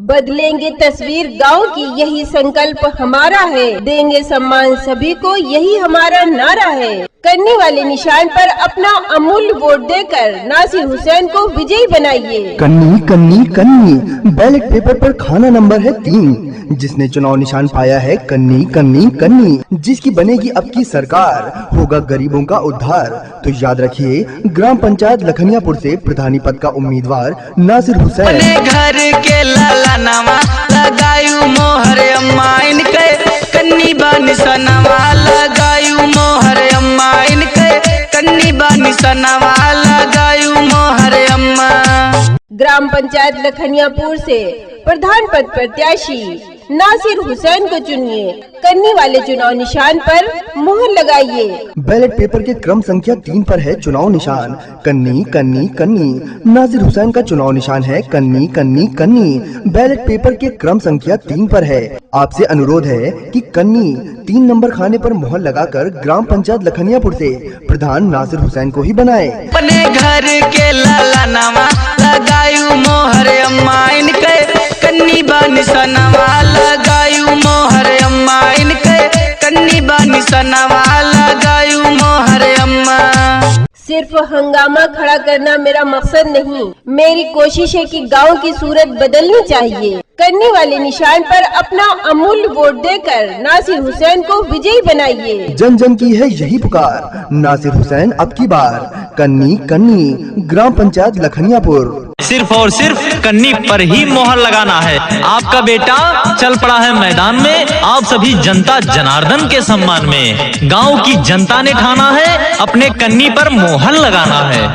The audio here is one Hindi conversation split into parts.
बदलेंगे तस्वीर गांव की, यही संकल्प हमारा है। देंगे सम्मान सभी को, यही हमारा नारा है। कन्नी वाले निशान पर अपना अमूल्य वोट देकर नासिर हुसैन को विजयी बनाइए। कन्नी कन्नी कन्नी बैलेट पेपर पर खाना नंबर है 3, जिसने चुनाव निशान पाया है कन्नी कन्नी कन्नी, जिसकी बनेगी अब की सरकार, होगा गरीबों का उद्धार। तो याद रखिए, ग्राम पंचायत लखनियापुर से प्रधानी पद का उम्मीदवार नासिर हुसैन। घर के लाला नवा लगायू मोहर अम्मा इनके, कन्नी बानी सनवा लगायू मोहर अम्मा इनके, कन्नी बानी सनवा लगायू मोहर अम्मा। ग्राम पंचायत लखनियापुर से प्रधान पद प्रत्याशी नासिर हुसैन को चुनिए। कन्नी वाले चुनाव निशान पर मुहर लगाइए। बैलेट पेपर के क्रम संख्या 3 पर है चुनाव निशान कन्नी कन्नी कन्नी। नासिर हुसैन का चुनाव निशान है कन्नी कन्नी कन्नी। बैलेट पेपर के क्रम संख्या 3 पर है। आपसे अनुरोध है कि कन्नी 3 नंबर खाने पर मुहर लगाकर ग्राम पंचायत लखनियापुर से प्रधान नासिर हुसैन को ही बनाए। अपने घर के लाला नवा लगायू मोहर अम्मा इनके, कन्नी बानी सनवा लगायू मोहर अम्मा इनके, कन्नी बानी सनवा लगायू मोहर अम्मा। सिर्फ हंगामा खड़ा करना मेरा मकसद नहीं, मेरी कोशिश है कि गांव की सूरत बदलनी चाहिए। कन्नी वाले निशान पर अपना अमूल्य वोट देकर नासिर हुसैन को विजयी बनाइए। जन जन की है यही पुकार, नासिर हुसैन अब की बार। कन्नी कन्नी ग्राम पंचायत लखनियापुर। सिर्फ और सिर्फ कन्नी पर ही मोहर लगाना है। आपका बेटा चल पड़ा है मैदान में, आप सभी जनता जनार्दन के सम्मान में। गांव की जनता ने ठाना है, अपने कन्नी पर मोहर लगाना है।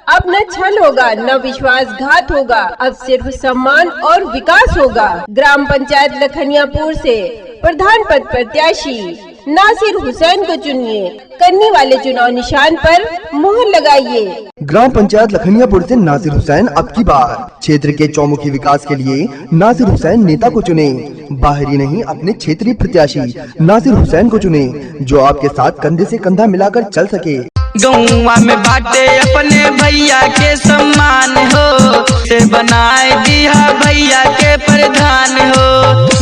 अब न छल होगा, न विश्वासघात होगा, अब सिर्फ सम्मान और विकास होगा। ग्राम पंचायत लखनियापुर से प्रधान पद प्रत्याशी नासिर हुसैन को चुनिए। कन्नी वाले चुनाव निशान पर मुहर लगाइए। ग्राम पंचायत लखनियापुर से नासिर हुसैन अब की बार। क्षेत्र के चौमुखी विकास के लिए नासिर हुसैन नेता को चुने। बाहरी नहीं, अपने क्षेत्रीय प्रत्याशी नासिर हुसैन को चुने, जो आपके साथ कंधे से कंधा मिलाकर चल सके। गौवा में बाटे अपने भैया के सम्मान हो, से बनाए दिया भैया के प्रधान हो।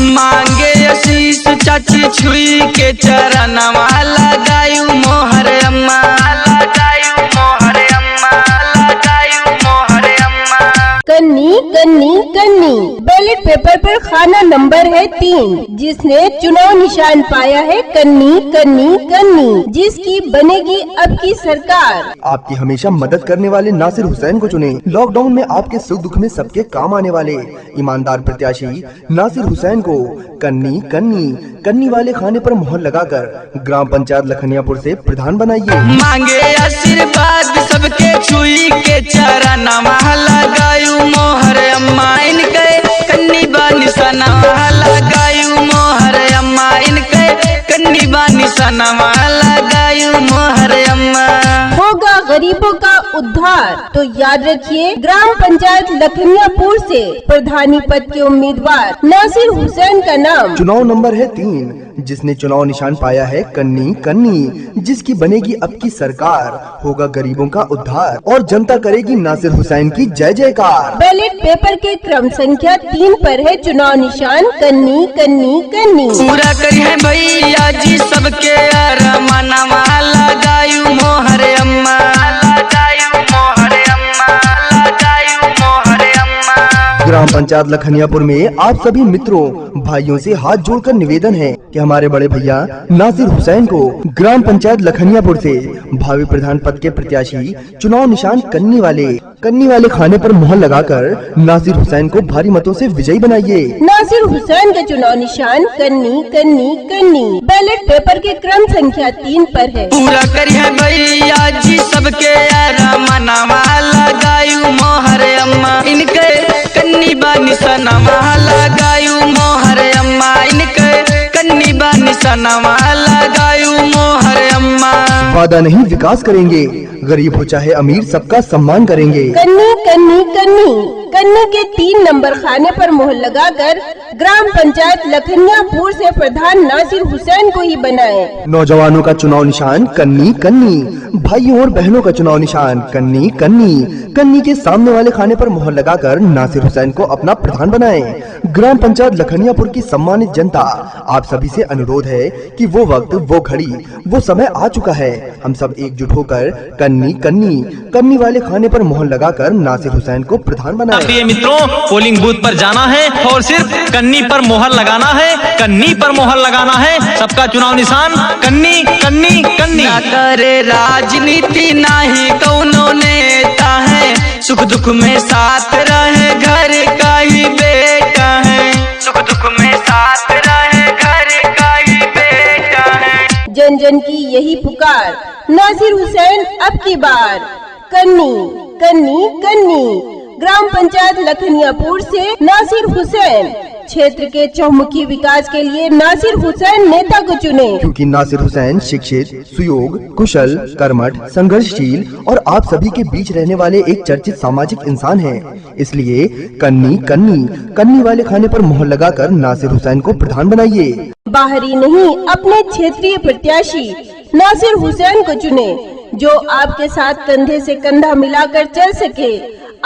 मांगे आशीष चाची छुई के चरणवा लगायू मोहर अम्मा, लगायू मोहर अम्मा, लगायू मोहर अम्मा। कन्नी कन्नी कन्नी बैलेट पेपर पर खाना नंबर है 3, जिसने चुनाव निशान पाया है कन्नी कन्नी कन्नी, जिसकी बनेगी अब की सरकार। आपकी हमेशा मदद करने वाले नासिर हुसैन को चुने। लॉकडाउन में आपके सुख दुख में सबके काम आने वाले ईमानदार प्रत्याशी नासिर हुसैन को कन्नी कन्नी कन्नी वाले खाने पर मुहर लगाकर ग्राम पंचायत लखनियापुर से प्रधान बनाइए। मांगे आशीर्वाद सबके छुई के चरणवा लगायू मोहर अम्मा इनके, कन्नी बानी सनवा लगायू मोहर अम्मा इनके, कन्नी बानी सनवा लगायू मोहर अम्मा। होगा गरीबों का उद्धार। तो याद रखिए, ग्राम पंचायत लखनियापुर से प्रधानी पद के उम्मीदवार नासिर हुसैन का नाम। चुनाव नंबर है 3, जिसने चुनाव निशान पाया है कन्नी कन्नी, जिसकी बनेगी अब की सरकार, होगा गरीबों का उद्धार और जनता करेगी नासिर हुसैन की जय जयकार। बैलेट पेपर के क्रम संख्या 3 पर है चुनाव निशान कन्नी कन्नी कन्नी। पूरा करी है भैया जी सबके अरमानवा लगायू मोहर अम्मा, लगायू मोहर अम्मा, लगायू मोहर अम्मा। ग्राम पंचायत लखनियापुर में आप सभी मित्रों भाइयों से हाथ जोड़कर निवेदन है कि हमारे बड़े भैया नासिर हुसैन को ग्राम पंचायत लखनियापुर से भावी प्रधान पद के प्रत्याशी चुनाव निशान कन्नी वाले खाने पर मुहर लगाकर नासिर हुसैन को भारी मतों से विजयी बनाइए। नासिर हुसैन का चुनाव निशान कन्नी कन्नी कन्नी बैलेट पेपर के क्रम संख्या 3 पर है। पूरा करी है भैया जी सबके अरमानवा लगायू मोहर अम्मा इनके, कन्नी बानी सनवा लगायू मोहर अम्मा इनके, कन्नी बानी सनवा लगायू मोहर अम्मा। वादा नहीं विकास करेंगे, गरीब हो चाहे अमीर सबका सम्मान करेंगे। कन्नी कन्नी कन्नी कन्नी के 3 नंबर खाने पर मोहर लगाकर ग्राम पंचायत लखनियापुर से प्रधान नासिर हुसैन को ही बनाए। नौजवानों का चुनाव निशान कन्नी कन्नी, भाइयों और बहनों का चुनाव निशान कन्नी कन्नी। कन्नी के सामने वाले खाने पर मोहर लगाकर नासिर हुसैन को अपना प्रधान बनाए। ग्राम पंचायत लखनियापुर की सम्मानित जनता, आप सभी से अनुरोध है कि वो वक्त, वो घड़ी, वो समय आ चुका है। हम सब एकजुट होकर कन्नी कन्नी कन्नी वाले खाने पर मोहर लगाकर नासिर हुसैन को प्रधान बनाए। प्रिय मित्रों, पोलिंग बूथ पर जाना है और सिर्फ कन्नी पर मोहर लगाना है, कन्नी पर मोहर लगाना है। सबका चुनाव निशान कन्नी कन्नी कन्नी। ना करे राजनीति ना ही कौनो नेता है, सुख दुख में साथ रहे घर का ही बेटा है, सुख दुख में साथ रहे घर का ही बेटा है। जन जन की यही पुकार, नासिर हुसैन अब की बार। कन्नी कन्नी कन्नी ग्राम पंचायत लखनियापुर से नासिर हुसैन। क्षेत्र के चौमुखी विकास के लिए नासिर हुसैन नेता को चुने, क्योंकि नासिर हुसैन शिक्षित, सुयोग, कुशल, कर्मठ, संघर्षशील और आप सभी के बीच रहने वाले एक चर्चित सामाजिक इंसान हैं। इसलिए कन्नी कन्नी कन्नी वाले खाने पर मोहर लगाकर नासिर हुसैन को प्रधान बनाइए। बाहरी नहीं, अपने क्षेत्रीय प्रत्याशी नासिर हुसैन को चुने, जो आपके साथ कंधे से कंधा मिलाकर चल सके।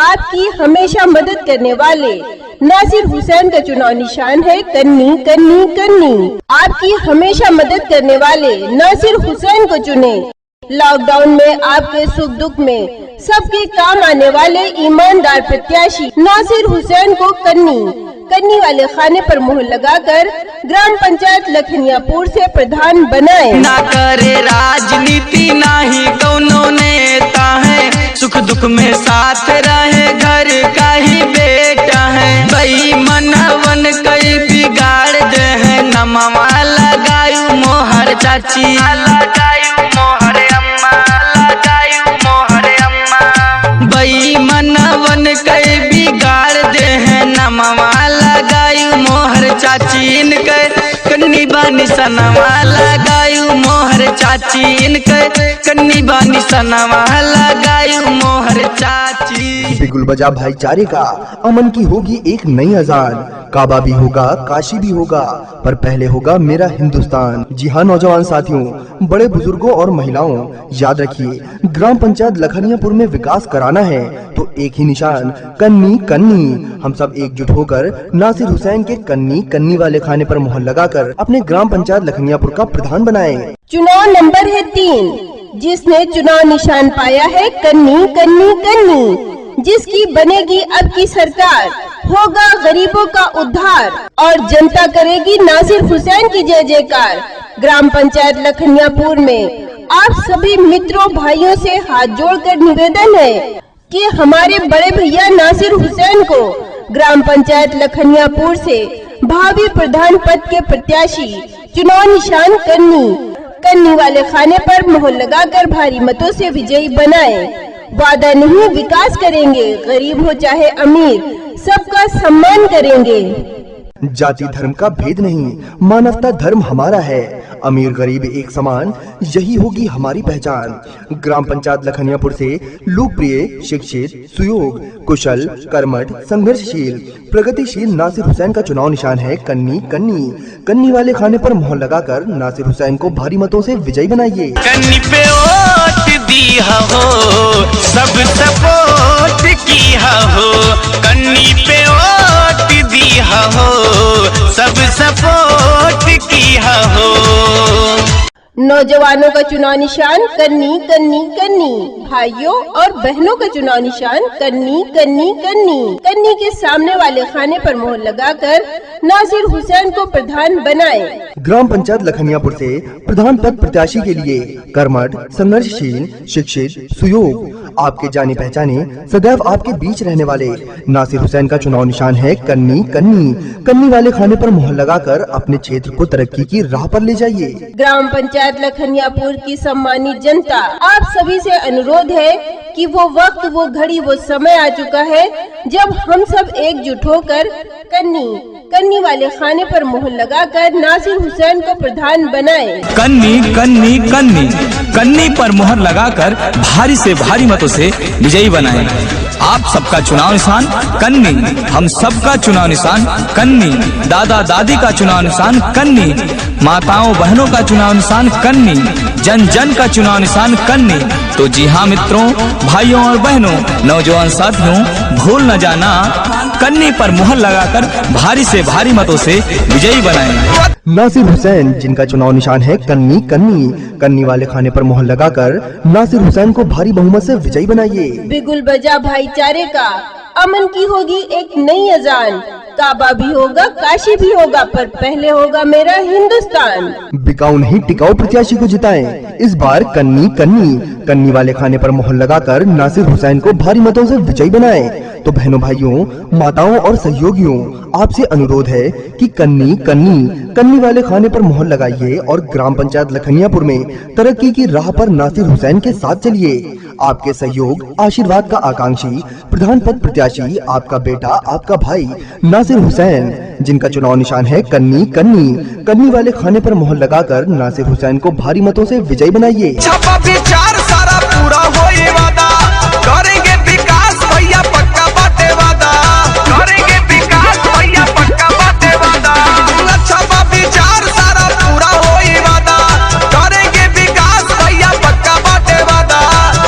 आपकी हमेशा मदद करने वाले नासिर हुसैन का चुनाव निशान है कन्नी कन्नी कन्नी। आपकी हमेशा मदद करने वाले नासिर हुसैन को चुने। लॉकडाउन में आपके सुख दुख में सबके काम आने वाले ईमानदार प्रत्याशी नासिर हुसैन को कन्नी वाले खाने पर मोहर लगाकर ग्राम पंचायत लखनियापुर से प्रधान बनाए। ना करे राजनीति ना ही कौनो नेता है, सुख दुख में साथ रहे घर का ही बेटा है। बेईमानवन कई बिगाड़ दे है, नमवा लगायू मोहर चाची, लगायू मोहर अम्मा, लगायू मोहर अम्मा। बेईमानवन कई बिगाड़ दे है, नमवा लगायू मोहर चाची। इनके कन्नी बानी सनवा लगायू मोहर चाची, इनके कन्नी बानी सनवा लगायू मोहर चाची। बिगुल बजा भाईचारे का, अमन की होगी एक नई अजान। काबा भी होगा, काशी भी होगा, पर पहले होगा मेरा हिंदुस्तान। जी हाँ नौजवान साथियों, बड़े बुजुर्गों और महिलाओं, याद रखिए, ग्राम पंचायत लखनियापुर में विकास कराना है तो एक ही निशान कन्नी कन्नी। हम सब एकजुट होकर नासिर हुसैन के कन्नी कन्नी वाले खाने पर मोहर लगाकर अपने ग्राम पंचायत लखनियापुर का प्रधान बनाए। चुनाव नंबर है 3, जिसने चुनाव निशान पाया है कन्नी कन्नी कन्नी। जिसकी बनेगी अब की सरकार, होगा गरीबों का उद्धार और जनता करेगी नासिर हुसैन की जय जयकार। ग्राम पंचायत लखनियापुर में आप सभी मित्रों भाइयों से हाथ जोड़कर निवेदन है कि हमारे बड़े भैया नासिर हुसैन को ग्राम पंचायत लखनियापुर से भावी प्रधान पद के प्रत्याशी चुनाव निशान कन्नी वाले खाने पर मोहर लगाकर भारी मतों से विजयी बनाए। वादा नहीं, विकास करेंगे, गरीब हो चाहे अमीर सबका सम्मान करेंगे। जाति धर्म का भेद नहीं, मानवता धर्म हमारा है। अमीर गरीब एक समान, यही होगी हमारी पहचान। ग्राम पंचायत लखनियापुर से लोकप्रिय, शिक्षित, सुयोग, कुशल, कर्मठ, संघर्षशील, प्रगतिशील नासिर हुसैन का चुनाव निशान है कन्नी कन्नी। कन्नी वाले खाने पर मोहर लगाकर नासिर हुसैन को भारी मतों से विजयी बनाइए। कन्नी पे वोट दी हो, सब सपोर्ट की हो, कन्नी पे वोट दी हो, सब सपोर्ट की हो। नौजवानों का चुनाव निशान कन्नी कन्नी कन्नी, भाइयों और बहनों का चुनाव निशान कन्नी कन्नी कन्नी। कन्नी के सामने वाले खाने पर मोहर लगाकर नासिर हुसैन को प्रधान बनाए। ग्राम पंचायत लखनियापुर से प्रधान पद प्रत्याशी के लिए कर्मठ, संघर्षशील, शिक्षित, सुयोग, आपके जाने पहचाने, सदैव आपके बीच रहने वाले नासिर हुसैन का चुनाव निशान है कन्नी कन्नी। कन्नी वाले खाने पर मोहर लगाकर अपने क्षेत्र को तरक्की की राह पर ले जाइए। ग्राम पंचायत लखनियापुर की सम्मानित जनता, आप सभी से अनुरोध है कि वो वक्त, वो घड़ी, वो समय आ चुका है जब हम सब एकजुट होकर कन्नी वाले खाने पर मोहर लगाकर नासिर हुसैन को प्रधान बनाए। कन्नी कन्नी कन्नी कन्नी पर मोहर लगाकर भारी से भारी मतों से विजयी बनाए। आप सबका चुनाव निशान कन्नी, हम सबका चुनाव निशान कन्नी, दादा दादी का चुनाव निशान कन्नी, माताओं बहनों का चुनाव निशान कन्नी, जन जन का चुनाव निशान कन्नी। तो जी हाँ मित्रों, भाइयों और बहनों, नौजवान साथियों, भूल न जाना, कन्नी पर मोहर लगाकर भारी से भारी मतों से विजयी बनाए। नासिर हुसैन, जिनका चुनाव निशान है कन्नी वाले खाने पर मोहर लगाकर नासिर हुसैन को भारी बहुमत से विजयी बनाइए। बिगुल बजा भाईचारे का, अमन की होगी एक नई अजान, काबा भी होगा, काशी भी होगा, पर पहले होगा मेरा हिंदुस्तान। बिकाऊ नहीं टिकाऊ प्रत्याशी को जिताएं। इस बार कन्नी वाले खाने पर मोहर लगाकर नासिर हुसैन को भारी मतों से विजयी बनाएं। तो बहनों, भाइयों, माताओं और सहयोगियों, आपसे अनुरोध है कि कन्नी वाले खाने पर मोहर लगाइए और ग्राम पंचायत लखनियापुर में तरक्की की राह पर नासिर हुसैन के साथ चलिए। आपके सहयोग, आशीर्वाद का आकांक्षी प्रधान पद प्रत्याशी आपका बेटा, आपका भाई नासिर हुसैन, जिनका चुनाव निशान है कन्नी वाले खाने पर मोहर लगाकर नासिर हुसैन को भारी मतों से विजयी बनाइए। छापा विचार सारा पूरा होए वादा, करेंगे विकास भैया पक्का बाटे वादा, करेंगे विकास भैया पक्का बाटे वादा। छापा विचार सारा पूरा होए वादा, करेंगे विकास भैया पक्का बाटे वादा,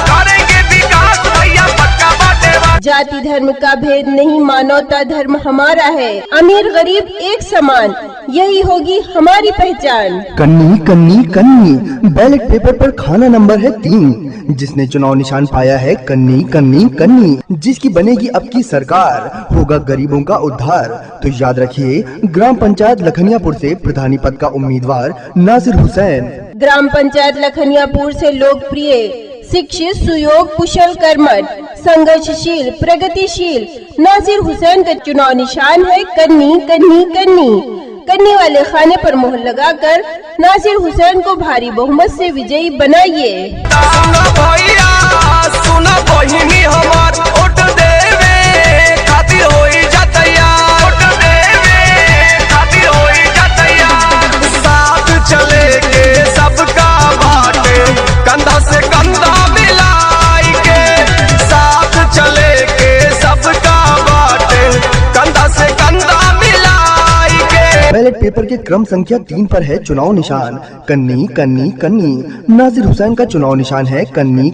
करेंगे विकास भैया पक्का बाटे वादा। जाति धर्म का भेद नहीं, मानवता धर्म हमारा है, अमीर गरीब एक समान, यही होगी हमारी पहचान। कन्नी बैलेट पेपर पर खाना नंबर है 3, जिसने चुनाव निशान पाया है कन्नी, जिसकी बनेगी अब की सरकार, होगा गरीबों का उद्धार। तो याद रखिए, ग्राम पंचायत लखनियापुर से प्रधानी पद का उम्मीदवार नासिर हुसैन। ग्राम पंचायत लखनियापुर से लोकप्रिय, शिक्षित, सुयोग, कुशल, कर्मठ, संघर्षशील, प्रगतिशील नासिर हुसैन का चुनाव निशान है कन्नी वाले खाने पर मोहर लगाकर नासिर हुसैन को भारी बहुमत से विजयी बनाइए। सुना बहिनी हमार, वोट देवे खातिर होई जा तैयार, वोट देवे खातिर होई जा तैयार। साथ चले के सबका बाटे, कंधा से कंधा मिलाई के, साथ चले के सबका बाटे, कंधा से कंधा मिलाई के। बैलेट पेपर के क्रम संख्या 3 पर है चुनाव निशान कन्नी। नासिर हुसैन का चुनाव निशान है कन्नी।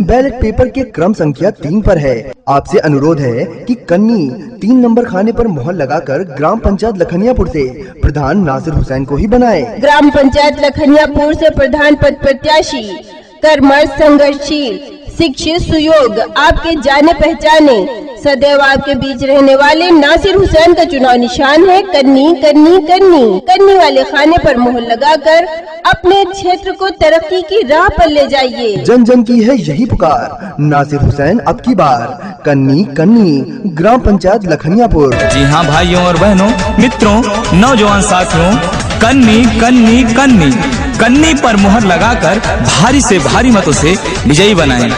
बैलेट पेपर के क्रम संख्या 3 पर है। आपसे अनुरोध है कि कन्नी 3 नंबर खाने पर मोहर लगाकर ग्राम पंचायत लखनियापुर से प्रधान नासिर हुसैन को ही बनाए। ग्राम पंचायत लखनियापुर से प्रधान पद प्रत्याशी, कर्मठ, संघर्षशील, शिक्षित, सुयोग, आपके जाने पहचाने, सदैव आपके बीच रहने वाले नासिर हुसैन का चुनाव निशान है कन्नी वाले खाने पर मोहर लगाकर अपने क्षेत्र को तरक्की की राह पर ले जाइए। जन जन की है यही पुकार, नासिर हुसैन अब की बार कन्नी ग्राम पंचायत लखनियापुर। जी हाँ भाइयों और बहनों, मित्रों, नौजवान साथियों, कन्नी पर मोहर लगाकर भारी से भारी मतों से विजयी बनाए।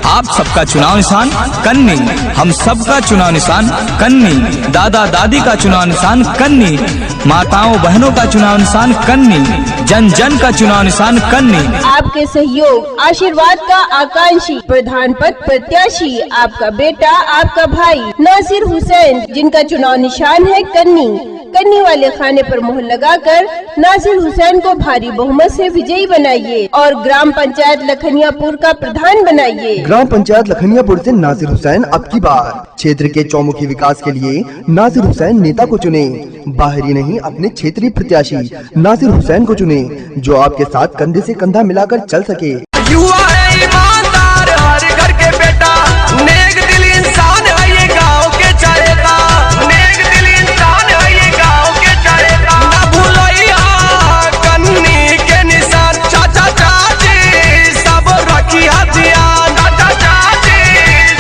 आप सबका चुनाव निशान कन्नी, हम सबका चुनाव निशान कन्नी, दादा दादी का चुनाव निशान कन्नी, माताओं बहनों का चुनाव निशान कन्नी, जन जन का चुनाव निशान कन्नी। आपके सहयोग, आशीर्वाद का आकांक्षी प्रधान पद प्रत्याशी आपका बेटा, आपका भाई नासिर हुसैन, जिनका चुनाव निशान है कन्नी वाले खाने पर मोहर लगाकर नासिर हुसैन को भारी बहुमत से विजयी बनाइए और ग्राम पंचायत लखनियापुर का प्रधान बनाइए। ग्राम पंचायत लखनियापुर से नासिर हुसैन अब की बार क्षेत्र के चौमुखी विकास के लिए नासिर हुसैन नेता को चुने। बाहरी नहीं, अपने क्षेत्रीय प्रत्याशी नासिर हुसैन को चुने, जो आपके साथ कंधे से कंधा मिलाकर चल सके। युवा है ईमानदार, हर घर के बेटा, नेक दिल इंसान है ये गाँव के चहेता, नेक दिल इंसान है ये गाँव के चहेता। ना भूलैया कन्नी के निशान, चाचा चाची सब रखी हथियार, चाचा चाची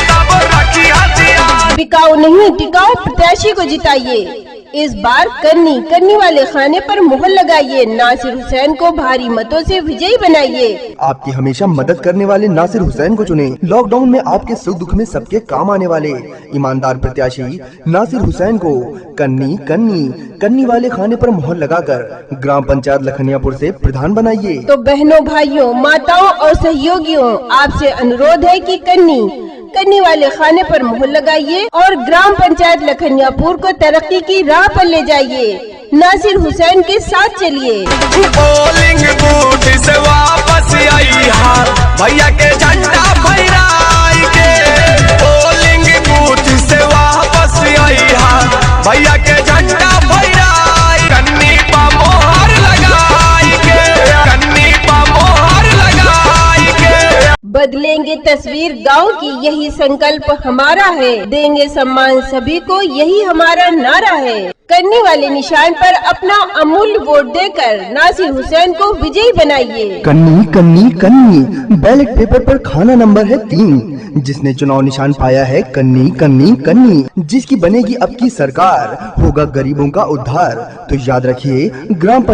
सब रखी हथियार। बिकाऊ नहीं टिकाऊ प्रत्याशी को जिताइए। इस बार कन्नी वाले खाने पर मुहर लगाइए। नासिर हुसैन को भारी मतों से विजयी बनाइए। आपकी हमेशा मदद करने वाले नासिर हुसैन को चुने। लॉकडाउन में आपके सुख दुख में सबके काम आने वाले ईमानदार प्रत्याशी नासिर हुसैन को कन्नी वाले खाने पर मुहर लगाकर ग्राम पंचायत लखनियापुर से प्रधान बनाइए। तो बहनों, भाइयों, माताओं और सहयोगियों, आपसे अनुरोध है कि कन्नी वाले खाने पर मुहर लगाइए और ग्राम पंचायत लखनियापुर को तरक्की की राह पर ले जाइए। नासिर हुसैन के साथ चलिए। पोलिंग बूथ से वापस आई हार भैया के झंडा फहराई के। पोलिंग बूथ से वापस आई हार भैया के झंडा फहराई। कन्नी पा मोहर लगाई के, कन्नी पा मोहर लगाई के। बदलेंगे तस्वीर गांव की, यही संकल्प हमारा है। देंगे सम्मान सभी को, यही हमारा नारा है। कन्नी वाले निशान पर अपना अमूल्य वोट देकर नासिर हुसैन को विजयी बनाइए। कन्नी बैलेट पेपर पर खाना नंबर है 3। जिसने चुनाव निशान पाया है कन्नी, जिसकी बनेगी अब की सरकार, होगा गरीबों का उद्धार। तो याद रखिए, ग्राम